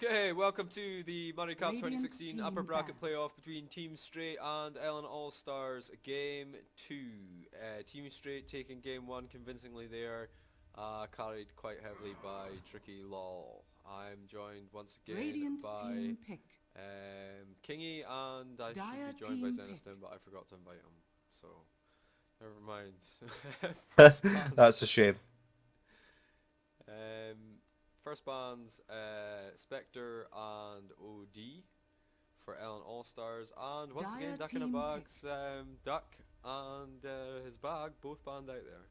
Okay, welcome to the Moray Cup Radiant 2016 team upper bracket ban. playoff between Team Str8 and Ellon All-Stars Game 2. Team Str8 taking Game 1 convincingly there, carried quite heavily by Tricky Lol. I'm joined once again Radiant by team pick. Kingy, and I should be Dire joined by team pick. Zeniston, but I forgot to invite him, so never mind. First bands. That's a shame. Um, First bands, Spectre and OD for Ellon All Stars, and once Dire again Duck in a team Bag's Duck and his bag both banned out there.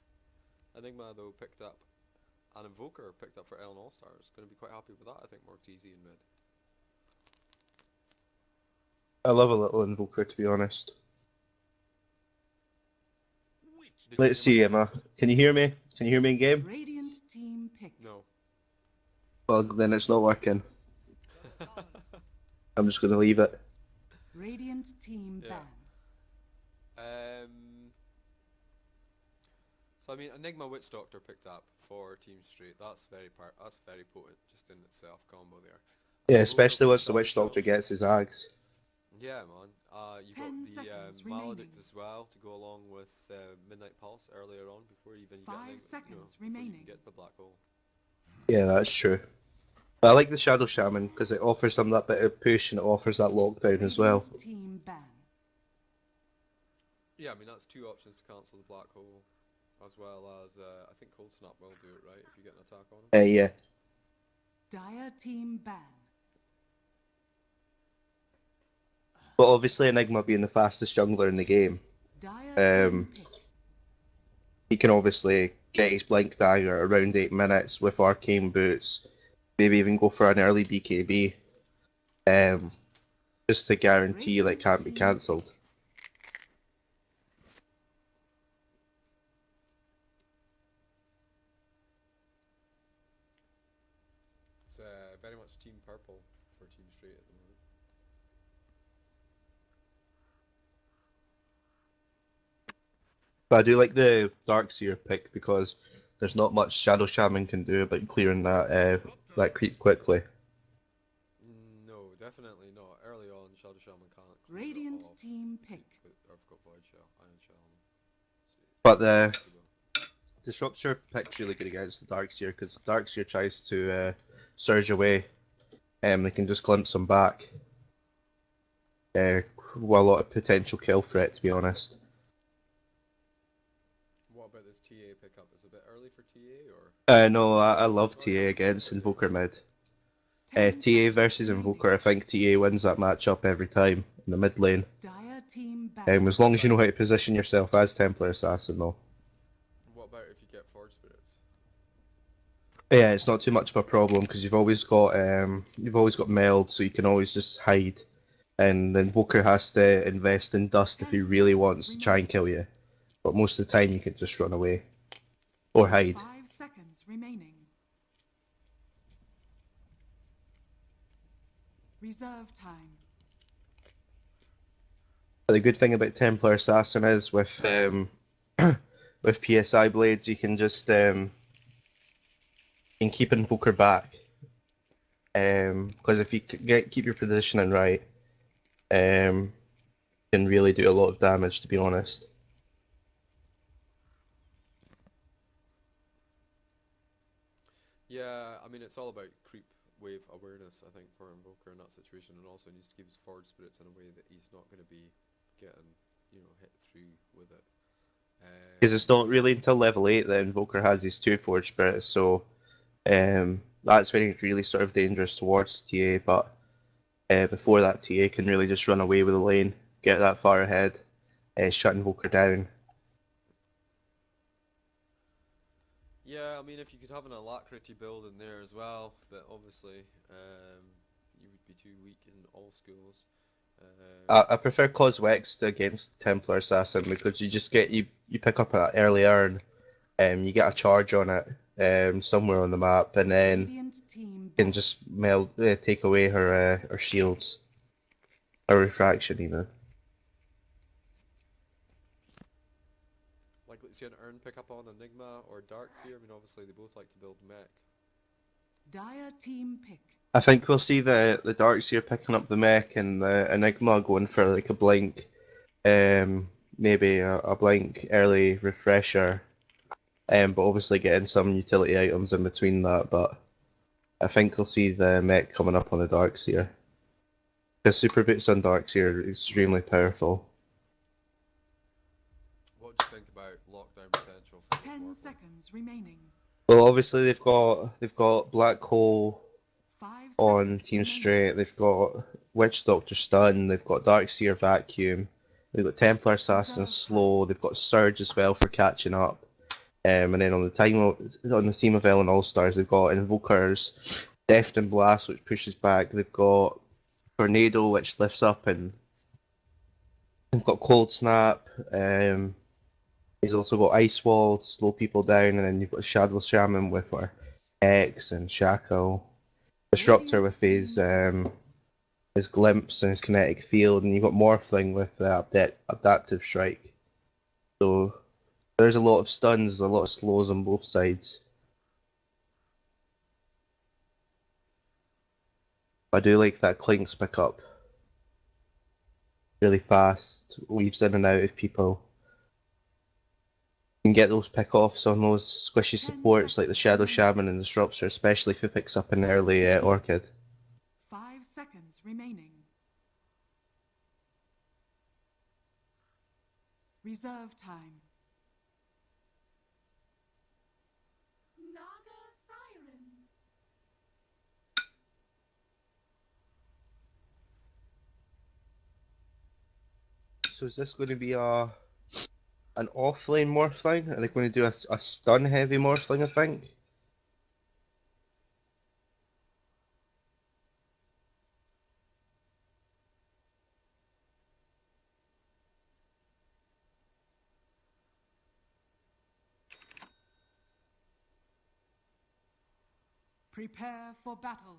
Enigma though picked up, and Invoker picked up for Ellon All Stars. Going to be quite happy with that, I think. More TZ in mid. I love a little invoker, to be honest. Did you Let's get your see, mic Emma. fixed? Can you hear me? Can you hear me in game? Radiant team pick. No. Well, then it's not working. I'm just going to leave it. Radiant team Yeah. ban. So I mean, Enigma Witch Doctor picked up for Team Str8. That's very potent just in itself combo there. Yeah, Invoker especially once picked the up Witch Doctor gets his Ags. Yeah, man. You got 10 the seconds Maledict remaining. as well to go along with Midnight Pulse earlier on before you even 5 get seconds before you remaining. even get the black hole. Yeah, that's true. But I like the Shadow Shaman because it offers them that bit of push and it offers that lockdown as well. Radiant team ban. Yeah, I mean that's two options to cancel the black hole, as well as I think Cold Snap will do it, right? If you get an attack on him. Yeah. Dire team ban. But obviously Enigma being the fastest jungler in the game, Dire team pick. he can obviously get his Blink Dagger around 8 minutes with Arcane Boots, maybe even go for an early BKB, just to guarantee that it can't be cancelled. It's very much Team Purple for Team Str8 at the moment. But I do like the Darkseer pick because there's not much Shadow Shaman can do about clearing that creep quickly. No, definitely not. Early on, Shadow Shaman can't clear Radiant off team pick. I've got Void Shell, Iron Shell. But the Disruptor pick's really good against the Darkseer because Darkseer tries to surge away, and they can just glimpse him back. With a lot of potential kill threat, to be honest. What about this TA pickup? Is it a bit early for TA or? No, I love Oh, yeah, TA against Invoker mid. 10 TA versus seconds Invoker, I remaining. think TA wins that matchup every time in the mid lane. Dire team ban. As long as you know how to position yourself as Templar Assassin, though. What about if you get Forge Spirits? Yeah, it's not too much of a problem because you've always got meld, so you can always just hide. And the Invoker has to invest in dust if he 10 really seconds wants to try and remaining. kill you. But most of the time you can just run away or hide. 5 seconds remaining. Reserve time. But the good thing about Templar Assassin is with with PSI blades you can just you can keep Invoker back. Because if you keep your positioning right, you can really do a lot of damage, to be honest. Yeah, I mean it's all about creep wave awareness, I think, for Invoker in that situation, and also needs to keep his Forge Spirits in a way that he's not going to be getting, hit through with it. Because it's not really until level 8 that Invoker has his 2 Forge Spirits, so that's when he's really sort of dangerous towards TA, but before that TA can really just run away with the lane, get that far ahead, shut Invoker down. Yeah, I mean if you could have an Alacrity build in there as well, but obviously you would be too weak in all schools. I prefer Coswex against Templar Assassin because you pick up an early earn, you get a charge on it somewhere on the map, and then Radiant team can ban. just take away her shields, or refraction even. Likely to see an Earn pickup on Enigma or Darkseer. I mean obviously they both like to build mech. Dire team pick. I think we'll see the Darkseer picking up the mech and the Enigma going for like a blink, maybe a blink early refresher, but obviously getting some utility items in between that. But I think we'll see the mech coming up on the Darkseer. Because Super Boots on Darkseer are extremely powerful. What do you think about lockdown potential for this 10 Morphle? seconds remaining. Well, obviously they've got Black Hole 5 on seconds Team remaining. Str8, they've got Witch Doctor Stun, they've got Darkseer Vacuum, they've got Templar Assassin Reserve Slow, they've got Surge as well for catching up. And then on the team of Ellon All Stars, they've got Invokers, Deft and Blast, which pushes back. They've got Tornado, which lifts up, and they've got Cold Snap. He's also got Ice Wall to slow people down, and then you've got Shadow Shaman with her X and Shackle, Disruptor with his glimpse and his kinetic field, and you've got Morphling with adaptive strike. So there's a lot of stuns, a lot of slows on both sides. I do like that Clinks pickup. Really fast, weaves in and out of people. You can get those pick-offs on those squishy 10 supports like the seconds Shadow remaining. Shaman and Disruptor, especially if it picks up an early Orchid. 5 seconds remaining. Reserve time. Naga Siren. So is this going to be an offlane Morphling? Are they going to do a stun heavy Morphling, I think? Prepare for battle.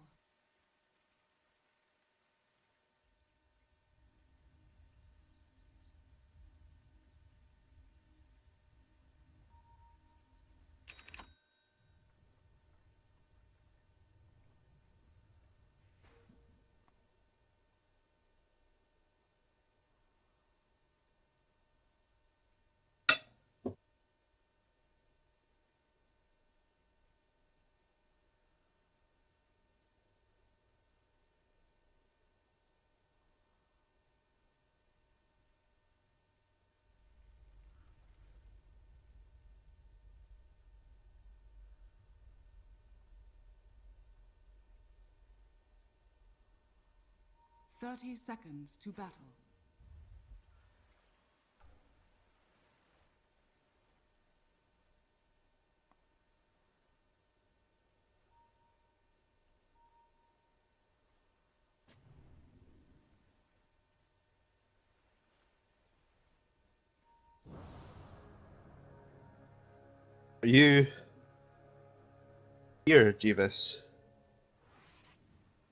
"30 seconds to battle. Are you here, Jeeves?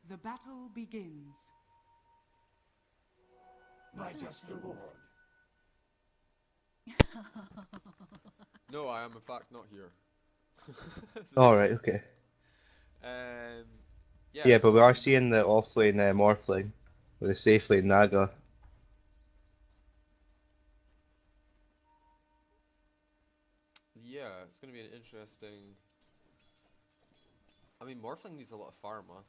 The battle begins." My just reward. No, I am in fact not here. Alright, okay. Um, Yeah, but so we I are mean, seeing the offlane Morphling with a safe lane Naga. yeah, it's going to be an interesting. I mean, Morphling needs a lot of farm, man.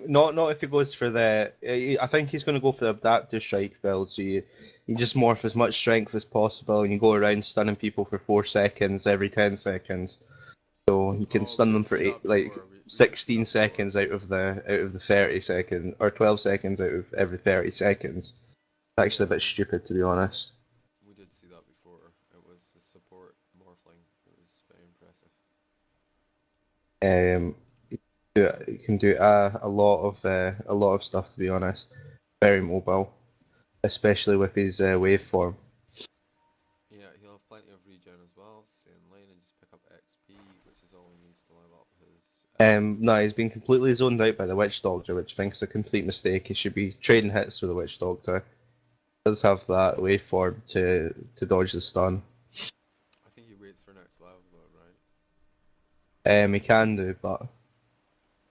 Not if he goes for the. I think he's going to go for the adaptive strike build. So you just morph as much strength as possible, and you go around stunning people for 4 seconds every 10 seconds. So you can Oh, we stun them did for see that like before. We did see 16 that before. seconds out of the 30 seconds, or 12 seconds out of every 30 seconds. It's actually a bit stupid, to be honest. We did see that before. It was a support Morphling. It was very impressive. You can do a lot of stuff, to be honest. Very mobile, especially with his waveform. Yeah, he'll have plenty of regen as well. Stay in lane and just pick up XP, which is all he needs to level up his. No, he's been completely zoned out by the Witch Doctor, which I think is a complete mistake. He should be trading hits with the Witch Doctor. He does have that waveform to dodge the stun. I think he waits for next level though, right? He can do, but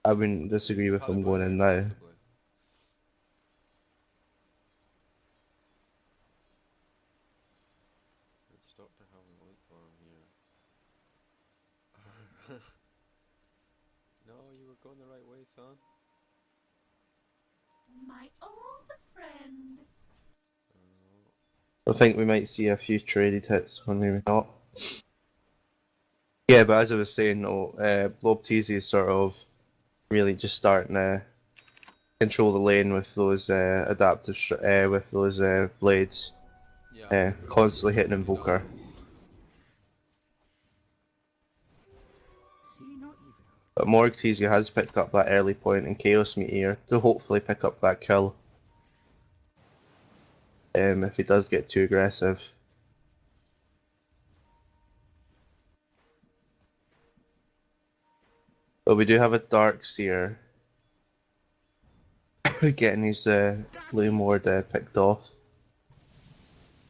I wouldn't disagree You've with had it him by going in now, now. possibly. Which doctor haven't looked for him here? No, you were going the right way, son. My old friend. I think we might see a few traded hits when maybe not. Yeah, but as I was saying, though, Blob Teasy is sort of really just starting to control the lane with those with those blades, Yeah. constantly hitting Looking Invoker. dangerous. But Morg Teasy has picked up that early point in Chaos Meteor to hopefully pick up that kill. If he does get too aggressive. But we do have a Dark Seer getting his Blue Ward picked off.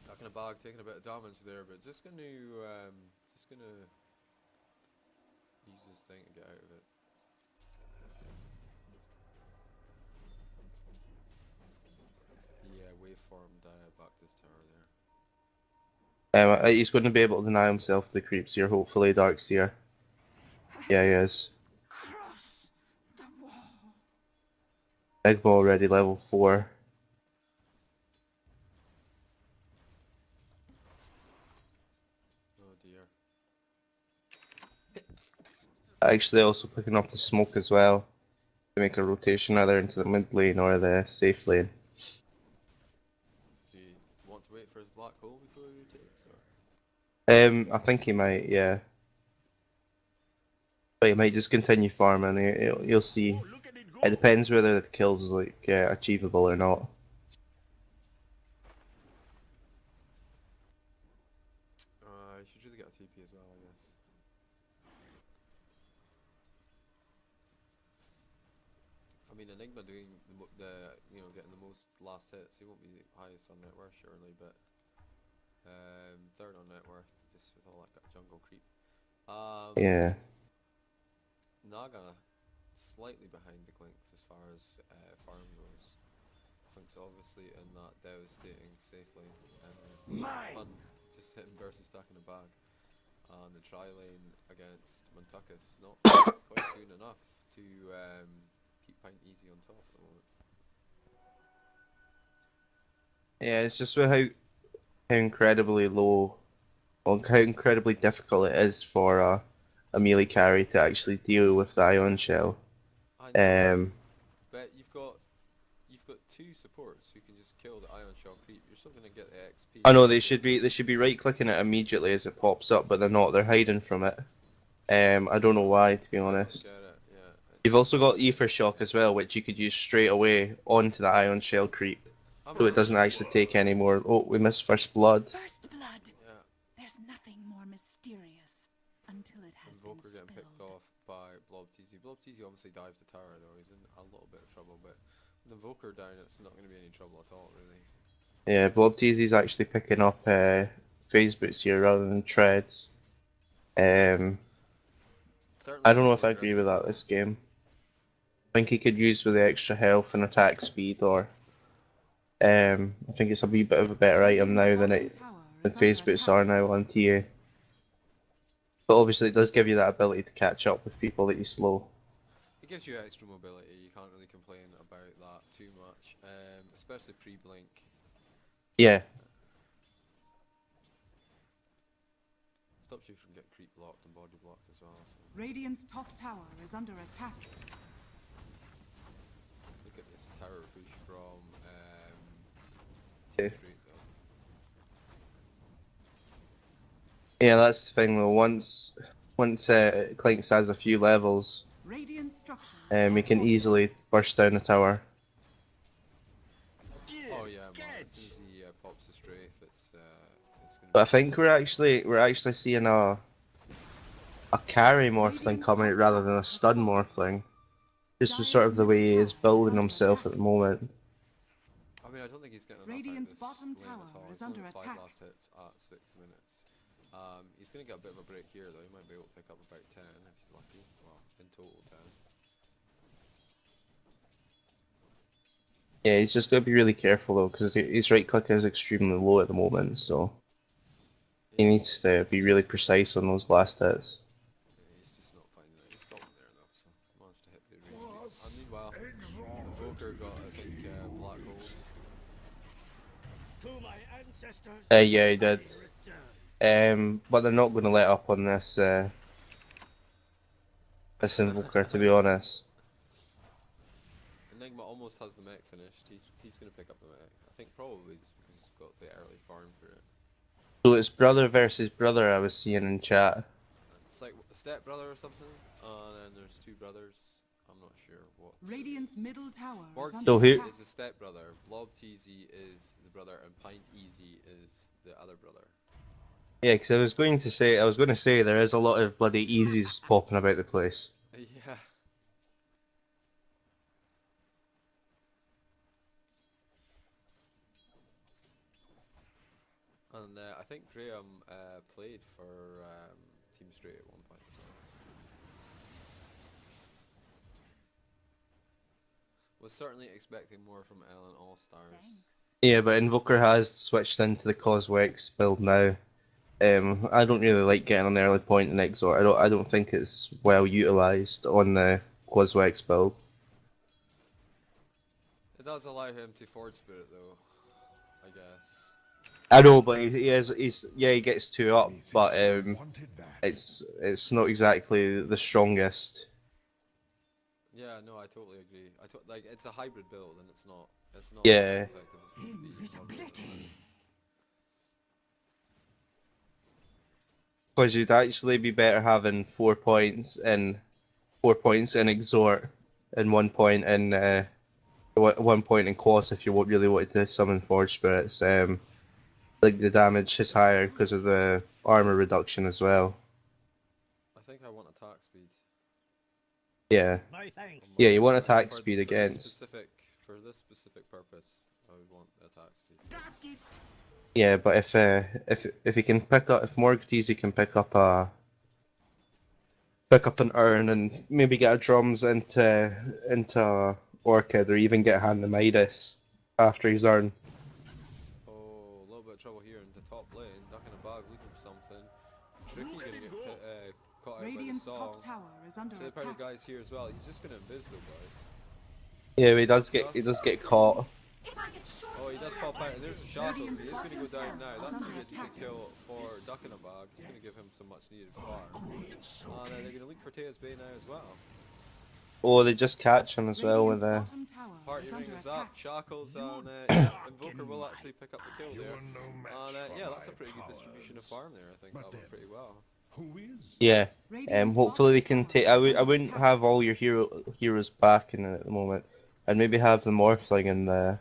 Taking a bag, taking a bit of damage there, but just gonna use this thing to get out of it. Yeah, waveform Bactus tower there. He's going to be able to deny himself the creeps here, hopefully, Dark Seer. Yeah, he is. Cross the wall. Big Ball already level 4. Oh dear. Actually, also picking up the smoke as well to make a rotation either into the mid lane or the safe lane. Does he want to wait for his black hole before he rotates, or? I think he might, yeah. But he might just continue farming. You'll see. It depends whether the kills is like achievable or not. You should really get a TP as well, I guess. I mean, Enigma doing getting the most last hits. He won't be the highest on net worth surely, but third on net worth just with all that jungle creep. Yeah. Naga slightly behind the Clinks as far as farm goes. Clinks obviously in that devastating safe lane. Hunt just hitting versus stacking a bag. And the tri lane against Montuckus not quite doing enough to keep Pint easy on top at the moment. Yeah, it's just with how incredibly low, or how incredibly difficult it is for a melee carry to actually deal with the Ion Shell. I know, but you've got two supports who can just kill the Ion Shell creep. You're still gonna get the XP. I know they should be right clicking it immediately as it pops up, but they're not. They're hiding from it. I don't know why, to be honest. I don't get it, yeah. You've also got Ether Shock as well, which you could use straight away onto the Ion Shell creep, so it doesn't actually take any more. Oh, we missed First Blood. First blood. Yeah. There's nothing more mysterious until it has Invoker been getting picked spilled. off by Blob TZ. Blob TZ obviously dives the tower though. He's in a little bit of trouble, but with Invoker down, it's not going to be any trouble at all, really. Yeah, Blob TZ's actually picking up phase boots here rather than treads. I don't know if I agree with that this game. I think he could use with the extra health and attack speed, or I think it's a wee bit of a better item now than phase boots are now on TA. But obviously it does give you that ability to catch up with people that you slow. It gives you extra mobility, you can't really complain about that too much, especially pre-blink. Yeah. Stops you from getting creep blocked and body blocked as well. So. Radiant's top tower is under attack. Look at this tower push from Yeah. Str8 though. Yeah, that's the thing though. Once Clinks has a few levels, Radiant structures. we can easily burst down a tower. Oh yeah, man. As soon as he pops the Str8, it's gonna. But I think we're actually seeing a carry morphling coming out rather than a stun morphling. Just with sort of the way he is building himself at the moment. I mean, I don't think he's getting enough Radiant's out of this bottom lane tower at all. is He's only under 5 attack. last hits at 6 minutes. He's gonna get a bit of a break here though. He might be able to pick up about 10 if he's lucky. Well, in total 10. Yeah, he's just got to be really careful though, because his right click is extremely low at the moment, so he Yeah, needs to be he's really just, precise on those last hits. yeah, he's just not finding it. He's got one there though, so managed to hit the range beat. And meanwhile, Invoker got, I think, Black Gold. To my ancestors, Yeah, he did. I return. But they're not going to let up on this this Invoker, to be honest. Enigma almost has the mech finished. He's going to pick up the mech. I think probably just because he's got the early farm for it. So it's brother versus brother I was seeing in chat. It's like a step brother or something. And then there's two brothers. I'm not sure what. Radiant's middle tower is Morg under So who- Teasy attack. is the step brother. Blob Teasy is the brother, and Pint Easy is the other brother. Yeah, because I was going to say there is a lot of bloody easies popping about the place. Yeah. And I think Graham played for Team Str8 at one point as well. So. Was certainly expecting more from Ellon All Stars. Thanks. Yeah, but Invoker has switched into the Coswex build now. I don't really like getting an early point in Exort. I don't think it's well utilized on the Coswex build. It does allow him to Forge Spirit though, I guess. I know, but he gets 2 up, but it's not exactly the strongest. Yeah, no, I totally agree. Like it's a hybrid build, and it's not Yeah. as effective as it would be. Invisibility. Because you'd actually be better having 4 points in Exhort and 1 point in 1 point in Quas if you really wanted to summon Forge Spirits. Like the damage is higher because of the armor reduction as well. I think I want attack speed. Yeah. My thanks. Yeah, you want attack For- speed for against. For this specific purpose, I would want the attack speed. Gasket. Yeah, but if he can pick up, if Morgteezy can pick up an urn and maybe get a drums into Orchid or even get hand the Midas after his urn. Oh, a little bit of trouble here in the top lane. Duck in a bag, looking for something. Tricky gonna get caught out by the Radiant's song. top tower is under Third party attack. guys here as well. He's just gonna invis though, guys. Yeah, he does get caught. Oh, he does pop out. There's the shackles. He is gonna go down now. That's gonna be a decent kill for Duck in a bag. It's gonna give him some much needed farm. And they're gonna look for Tea's Bay now as well. Oh, they just catch him as well with Radiant's bottom tower Party is ring under is attack. up, Shackles, and yeah, Invoker will actually pick up the kill there. And yeah, that's a pretty good distribution of farm there. I think that went pretty well. Yeah. Radiant's Hopefully they bottom can tower take. is I under wouldn't attack. have all your heroes back in it at the moment. I'd maybe have the Morphling and the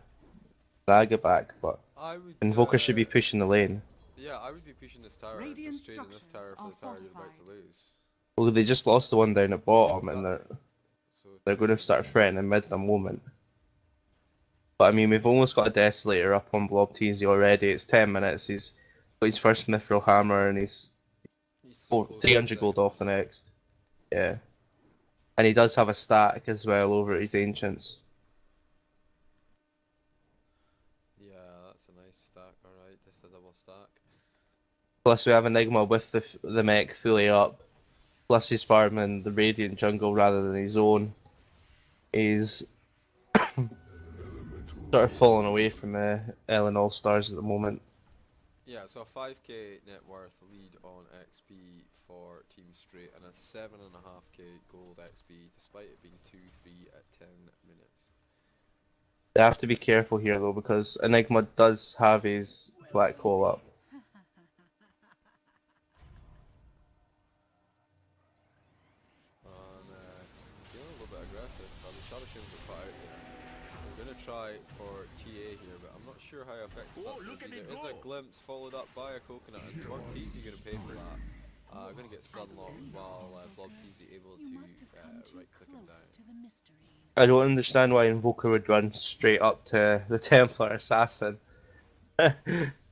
Naga back, but I would. Invoker should be pushing the lane. Yeah, I would be pushing this tower and Radiant just trading this tower structures for the are tower you're about to fortified. lose. Well, they just lost the one down at bottom, and Exactly. So they're going to trade start from threatening mid in a moment. But I mean, we've almost got a Desolator up on Blob Teasy already. It's 10 minutes. He's got his first Mithril Hammer, and he's He's so close to the 300 gold second off the next. Yeah. And he does have a stack as well over his Ancients. Yeah, that's a nice stack. Alright, just a double stack. Plus we have Enigma with the mech fully up. Plus he's farming the Radiant jungle rather than his own. He's sort of falling away from Ellon All Stars at the moment. Yeah, so a 5k net worth lead on XP for Team Str8 and a 7.5k gold XP despite it being 2-3 at 10 minutes. They have to be careful here though because Enigma does have his black hole up. And feeling a little bit aggressive. The Shadow Shield got caught out there. We're going to try for TA here, but I'm not sure how effective that's going to be. There is a glimpse followed up by a coconut, and Morgteezy going to pay for that. Going to get stun locked while Blobteezy able You to must have come too right click him close down. to the mysteries. I don't understand why Invoker would run straight up to the Templar Assassin. I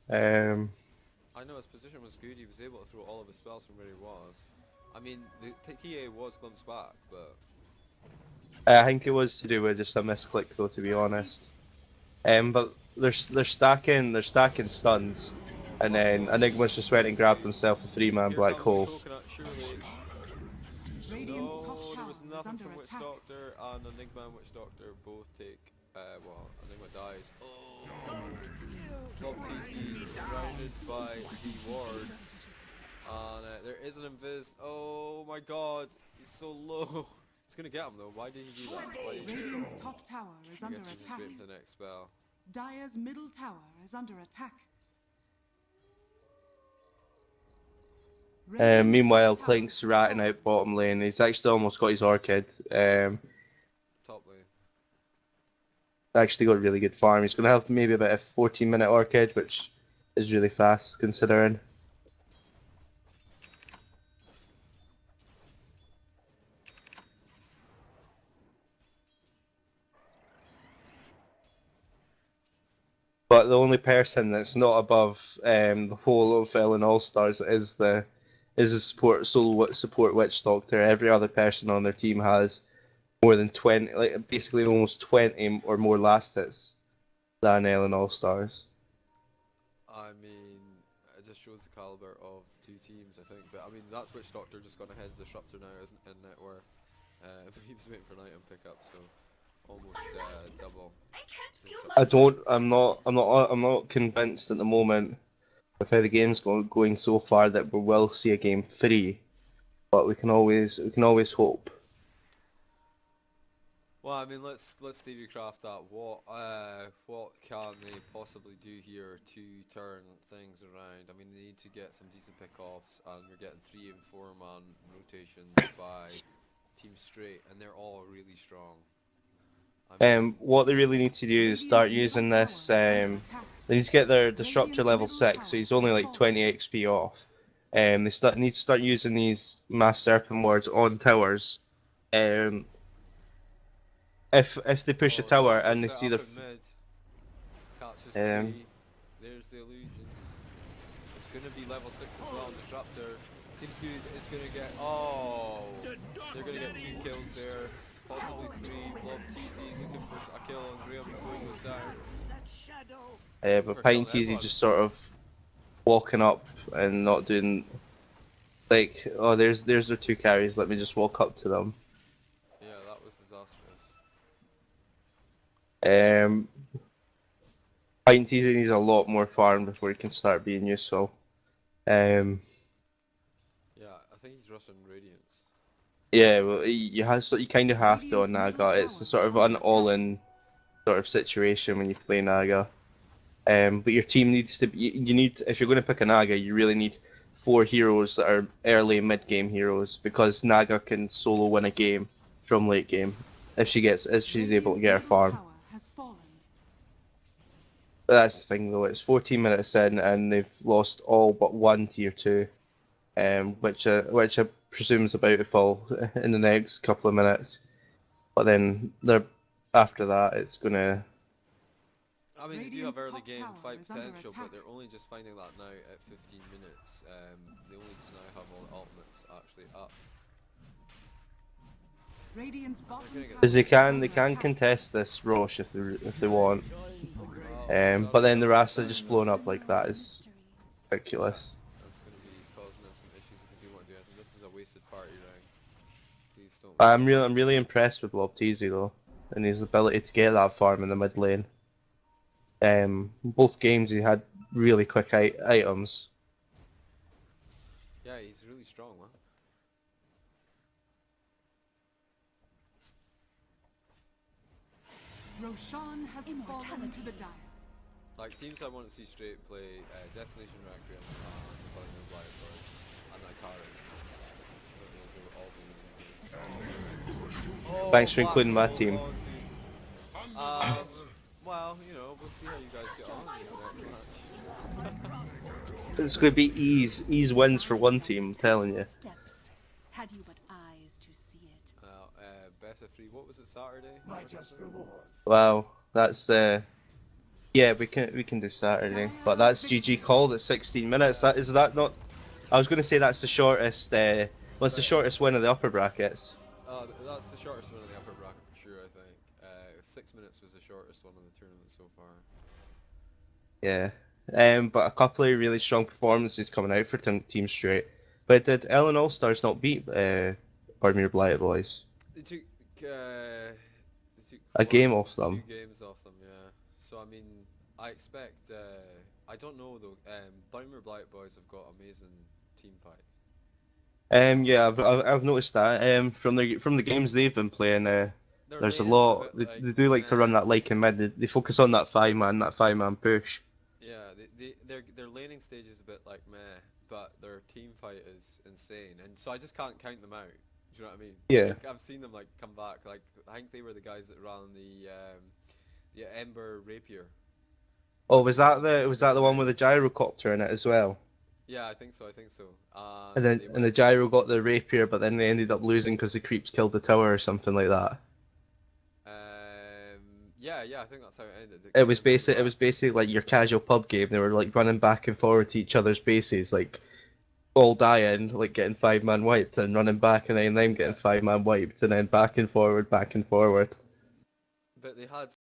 know his position was good, he was able to throw all of his spells from where he was. I mean, the TA was glimpsed back, but I think it was to do with just a misclick though, to be honest. But they're stacking stuns, and then Enigma's just went and grabbed himself a 3-man Here black comes hole. the coconut, surely. Radiant's top No, there tower was is nothing under from Witch attack. Doctor and Enigma and Witch Doctor both take, well, Enigma dies. Oh, Bob TC surrounded by the wards. And there is an invis. Oh my god, he's so low. He's gonna get him though. Why did he do that? Why did he Radiant's top tower is I under guess he's just attack. waiting for the next spell. Dire's middle tower is under attack. Radiant's Meanwhile, top tower Clink's has ratting fallen. out bottom lane. He's actually almost got his Orchid. Top lane. Actually got a really good farm. He's going to have maybe about a 14-minute Orchid, which is really fast considering. But the only person that's not above the whole of Ellon All Stars is the support Witch Doctor. Every other person on their team has more than 20, like basically almost 20 or more last hits than Ellon All Stars. I mean, it just shows the caliber of the two teams, I think. But I mean, that's Witch Doctor just gone ahead of Disruptor now, isn't in net worth. He was waiting for an item pickup, so almost double. I'm not convinced at the moment with how the game's going so far that we will see a game 3, but we can always hope. Well, I mean, let's theorycraft that. What can they possibly do here to turn things around? I mean, they need to get some decent pickoffs, and we're getting 3 and 4 man rotations by Team Str8, and they're all really strong. I mean, What they really need to do is start using this. They need to get their Disruptor level 6, so he's only like 20 XP off. They need to start using these Mass Serpent wards on towers. If they push a tower and they see the catches 3. There's the illusions. It's going to be level 6 as well on Disruptor. Seems good. It's going to get. Oh, they're going to get 2 kills there. Possibly 3. Blob TZ looking for a kill on Real before he goes down. but Pine TZ just sort of walking up and not doing like, oh, there's their 2 carries. Let me just walk up to them. Yeah, that was disastrous. Pine TZ needs a lot more farm before he can start being useful. Yeah, I think he's rushing Radiance. Yeah, well, you kind of have to on Naga. It's a sort of an all-in sort of situation when you play Naga. But your team needs to be, you need, if you're going to pick a Naga, you really need 4 heroes that are early mid-game heroes, because Naga can solo win a game from late game if she's able to get her farm. But that's the thing though, it's 14 minutes in and they've lost all but 1 tier 2, which I presume is about to fall in the next couple of minutes. But then after that it's gonna. I mean, they do have early game fight potential, but they're only just finding that now at 15 minutes. They only just now have all the ultimates actually up. Because they can contest this Roche if they want. But then the Rasta just blown up like that is ridiculous. That's going to be causing them some issues if they do want to do it. I think this is a wasted party round. Please don't. I'm really impressed with Blob TZ though, and his ability to get that farm in the mid lane. Both games he had really quick items. Yeah, he's really strong, man. Roshan has fallen to the dire. Like, teams I want to see Str8 play Destination Requiem and Burning Blight Birds and Atari. Those are all being Thanks for including my team. Well, you know, we'll see how you guys get on in the next match. It's going to be ease wins for one team, I'm telling you. Steps, had you but eyes to see it. Now, best of 3, what was it, Saturday? Wow, that's yeah, we can do Saturday, but that's GG called at 16 minutes. Is that not? I was going to say that's the shortest. The shortest win of the upper brackets. That's the shortest win of the upper bracket for sure, I think. 6 minutes was the shortest one in the tournament so far. Yeah. But a couple of really strong performances coming out for Team Str8. But did Ellon All Stars not beat Bermuda Blighted Boys? They took, they took A game off them. 2 games off them, yeah. So I mean, I expect. I don't know though. Bermuda Blighted Boys have got amazing team fight. Yeah, I've noticed that. From the games they've been playing, Their there's a laning's a lot. bit like They do like to run meh. that like in mid. They focus on that five man push. Yeah, their laning stage is a bit like meh, but their team fight is insane, and so I just can't count them out. Do you know what I mean? Yeah. Like I've seen them like come back. Like I think they were the guys that ran the Ember Rapier. Oh, When they when was they that went the one down with the this season. gyrocopter in it as well? Yeah, I think so. I think so. And And then they and the went. gyro got the rapier, but then they ended up losing because the creeps killed the tower or something like that. Yeah, I think that's how it ended. It It came was in from the basic. It back. was basically like your casual pub game. They were like running back and forward to each other's bases, like all dying, like getting 5-man wiped, and running back, and then them getting Yeah, 5-man wiped, and then back and forward, back and forward. but they had